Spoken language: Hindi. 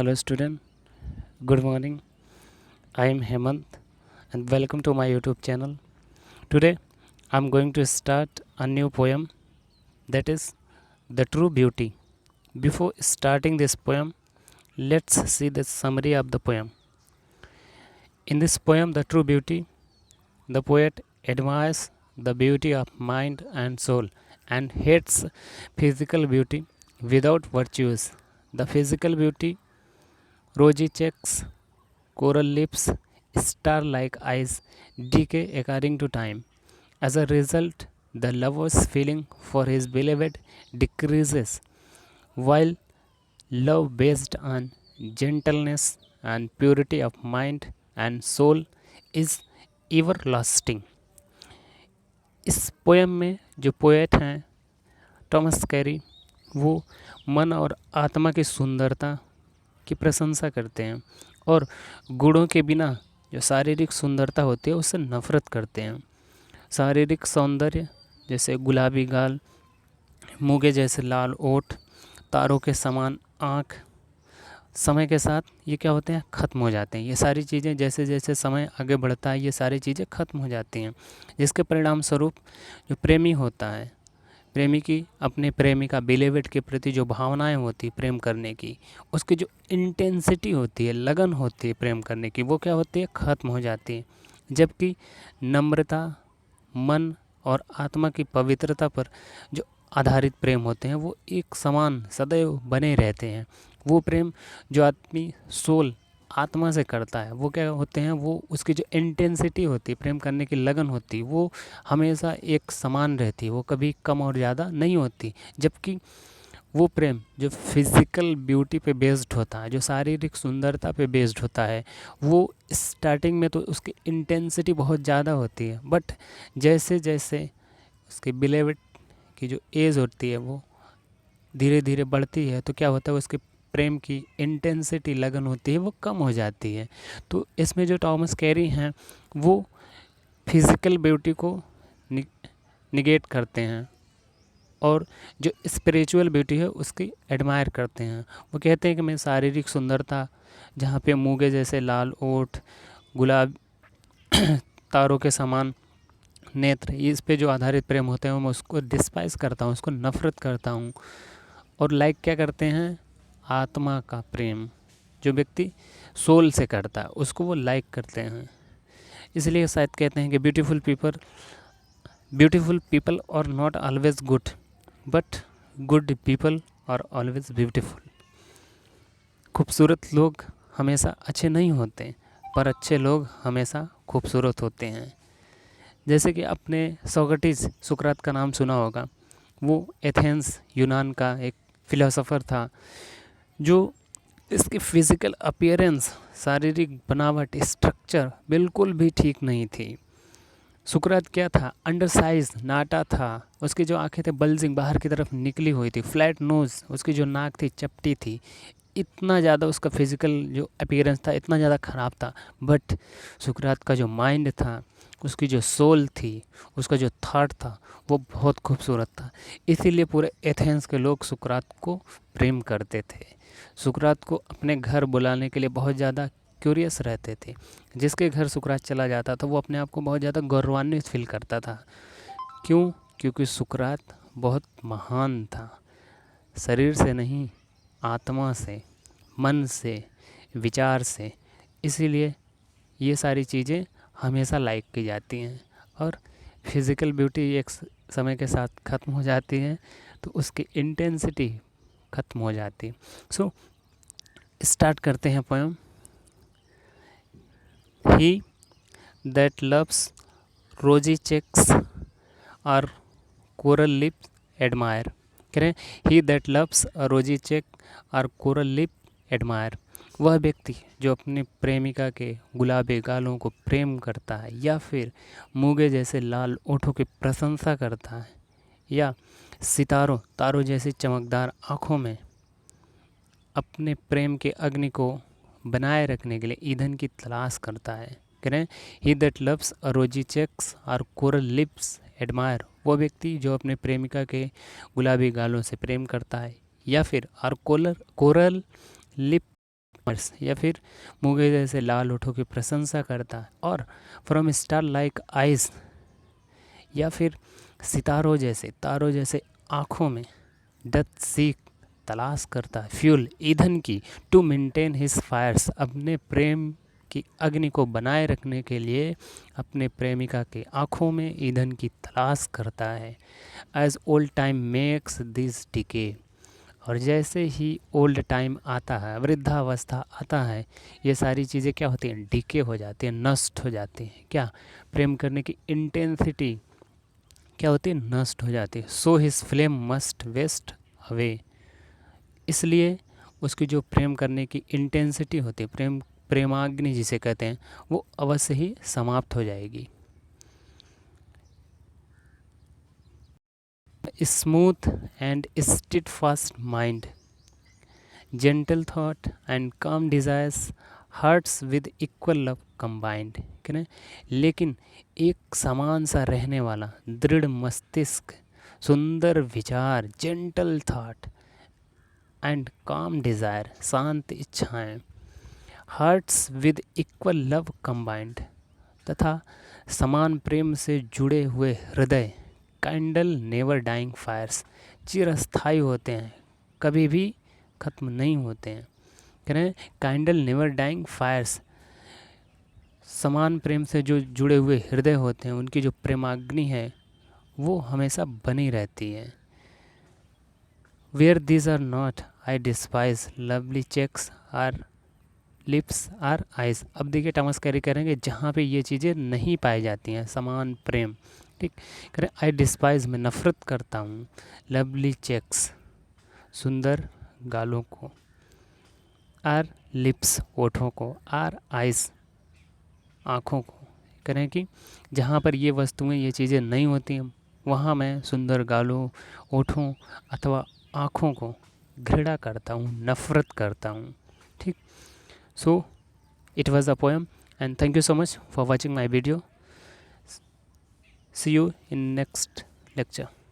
Hello student, good morning. I am Hemant and welcome to my YouTube channel. Today I am going to start a new poem, that is The True Beauty. Before starting this poem, let's see the summary of the poem. In this poem, The True Beauty, the poet admires the beauty of mind and soul and hates physical beauty without virtues. The physical beauty, rosy cheeks, coral lips, star like eyes decay according to time. As a result, the lover's feeling for his beloved decreases, while love based on gentleness and purity of mind and soul is everlasting. इस पोएम में जो पोएट हैं टॉमस कैरी, वो मन और आत्मा की सुंदरता की प्रशंसा करते हैं और गुणों के बिना जो शारीरिक सुंदरता होती है उससे नफरत करते हैं। शारीरिक सौंदर्य जैसे गुलाबी गाल, मूंगे जैसे लाल ओठ, तारों के समान आँख, समय के साथ ये क्या होते हैं, ख़त्म हो जाते हैं। ये सारी चीज़ें जैसे जैसे समय आगे बढ़ता है ये सारी चीज़ें ख़त्म हो जाती हैं, जिसके परिणाम स्वरूप जो प्रेमी होता है, प्रेमी की अपने प्रेमिका बिलेवेड के प्रति जो भावनाएं होती है प्रेम करने की, उसकी जो इंटेंसिटी होती है, लगन होती है प्रेम करने की, वो क्या होती है, ख़त्म हो जाती है। जबकि नम्रता, मन और आत्मा की पवित्रता पर जो आधारित प्रेम होते हैं वो एक समान सदैव बने रहते हैं। वो प्रेम जो आदमी सोल आत्मा से करता है वो क्या होते हैं, वो उसकी जो इंटेंसिटी होती है, प्रेम करने की लगन होती है, वो हमेशा एक समान रहती है, वो कभी कम और ज़्यादा नहीं होती। जबकि वो प्रेम जो फिज़िकल ब्यूटी पे बेस्ड होता है, जो शारीरिक सुंदरता पे बेस्ड होता है, वो स्टार्टिंग में तो उसकी इंटेंसिटी बहुत ज़्यादा होती है, बट जैसे जैसे उसके बिलेवेड की जो एज होती है वो धीरे धीरे बढ़ती है तो क्या होता है, उसके प्रेम की इंटेंसिटी, लगन होती है, वो कम हो जाती है। तो इसमें जो टॉमस कैरी हैं वो फिज़िकल ब्यूटी को निगेट करते हैं और जो स्पिरिचुअल ब्यूटी है उसकी एडमायर करते हैं। वो कहते हैं कि मैं शारीरिक सुंदरता, जहाँ पे मूंगे जैसे लाल ओठ, गुलाब तारों के समान नेत्र, इस पे जो आधारित प्रेम होते हैं मैं उसको डिस्पाइज करता हूँ, उसको नफ़रत करता हूँ। और लाइक क्या करते हैं, आत्मा का प्रेम जो व्यक्ति सोल से करता है उसको वो लाइक करते हैं। इसलिए शायद कहते हैं कि beautiful people are not always good, but good people are always beautiful. खूबसूरत लोग हमेशा अच्छे नहीं होते, पर अच्छे लोग हमेशा खूबसूरत होते हैं। जैसे कि आपने सोक्रेटिस, सुकरात का नाम सुना होगा। वो एथेंस यूनान का एक फिलोसोफर था जो इसकी फिज़िकल अपीयरेंस, शारीरिक बनावट, स्ट्रक्चर बिल्कुल भी ठीक नहीं थी। सुकरात क्या था, अंडरसाइज, नाटा था। उसकी जो आंखें थे बल्जिंग, बाहर की तरफ निकली हुई थी, फ्लैट नोज़, उसकी जो नाक थी चपटी थी। इतना ज़्यादा उसका फिज़िकल जो अपीयरेंस था इतना ज़्यादा ख़राब था, बट सुकरात का जो माइंड था, उसकी जो सोल थी, उसका जो थॉट था वो बहुत खूबसूरत था। इसीलिए पूरे एथेंस के लोग सुकरात को प्रेम करते थे, सुकरात को अपने घर बुलाने के लिए बहुत ज़्यादा क्यूरियस रहते थे। जिसके घर सुकरात चला जाता था वो अपने आप को बहुत ज़्यादा गौरवान्वित फील करता था। क्यों? क्योंकि सुकरात बहुत महान था, शरीर से नहीं, आत्मा से, मन से, विचार से। इसीलिए ये सारी चीज़ें हमेशा लाइक की जाती हैं। और फिज़िकल ब्यूटी एक समय के साथ ख़त्म हो जाती है तो उसकी इंटेंसिटी ख़त्म हो जाती है। सो स्टार्ट करते हैं पोएम। ही दैट लव्स रोजी चेक्स और कोरल लिप एडमायर। करें, ही दैट लव्स अ रोजी चेक और कोरल लिप एडमायर। वह व्यक्ति जो अपनी प्रेमिका के गुलाबी गालों को प्रेम करता है, या फिर मूंगे जैसे लाल ओठों की प्रशंसा करता है, या तारों जैसी चमकदार आँखों में अपने प्रेम के अग्नि को बनाए रखने के लिए ईंधन की तलाश करता है। करें, ही दैट लव्स अ रोजी चेक्स और कोरल लिप्स एडमायर। वो व्यक्ति जो अपने प्रेमिका के गुलाबी गालों से प्रेम करता है, या फिर और कोरल लिप या फिर मूंगे जैसे लाल होठों की प्रशंसा करता है, और फ्रॉम स्टार लाइक आइज, या फिर तारों जैसे आँखों में, डथ सीक तलाश करता है, फ्यूल ईंधन की, टू मेंटेन हिज फायर्स अपने प्रेम की अग्नि को बनाए रखने के लिए अपने प्रेमिका के आँखों में ईंधन की तलाश करता है। As old time makes this decay, और जैसे ही ओल्ड टाइम आता है, वृद्धावस्था आता है, ये सारी चीज़ें क्या होती हैं, डिके हो जाती हैं, नष्ट हो जाती हैं। क्या, प्रेम करने की इंटेंसिटी क्या होती है, नष्ट हो जाती है। So his flame must waste away, इसलिए उसकी जो प्रेम करने की इंटेंसिटी होती है, प्रेमाग्नि जिसे कहते हैं, वो अवश्य ही समाप्त हो जाएगी। Smooth and steadfast mind, gentle thought and calm desires, hearts with equal love combined, है ना। लेकिन एक समान सा रहने वाला दृढ़ मस्तिष्क, सुंदर विचार, gentle thought and calm desire, शांत इच्छाएं, hearts with equal love combined, तथा समान प्रेम से जुड़े हुए हृदय, कैंडल नेवर डाइंग फायर्स, चिरस्थायी होते हैं, कभी भी खत्म नहीं होते हैं। कह रहे हैं कैंडल नेवर डाइंग फायर्स, समान प्रेम से जो जुड़े हुए हृदय होते हैं, उनकी जो प्रेमाग्नि है वो हमेशा बनी रहती है। Where these are not I despise lovely cheeks or lips or eyes. अब देखिए टॉमस कैरी करेंगे जहाँ पे ये चीज़ें नहीं पाई जाती हैं, समान प्रेम, ठीक। करें आई डिस्पाइज, मैं नफ़रत करता हूँ, लवली चेक्स, सुंदर गालों को, आर लिप्स, ओठों को, आर आइज, आँखों को। करें कि जहाँ पर ये वस्तुएं, ये चीज़ें नहीं होती हैं, वहाँ मैं सुंदर गालों, ओठों अथवा आँखों को घृणा करता हूँ, नफ़रत करता हूँ, ठीक। सो it was a poem, and thank you so much for watching my video. See you in next lecture.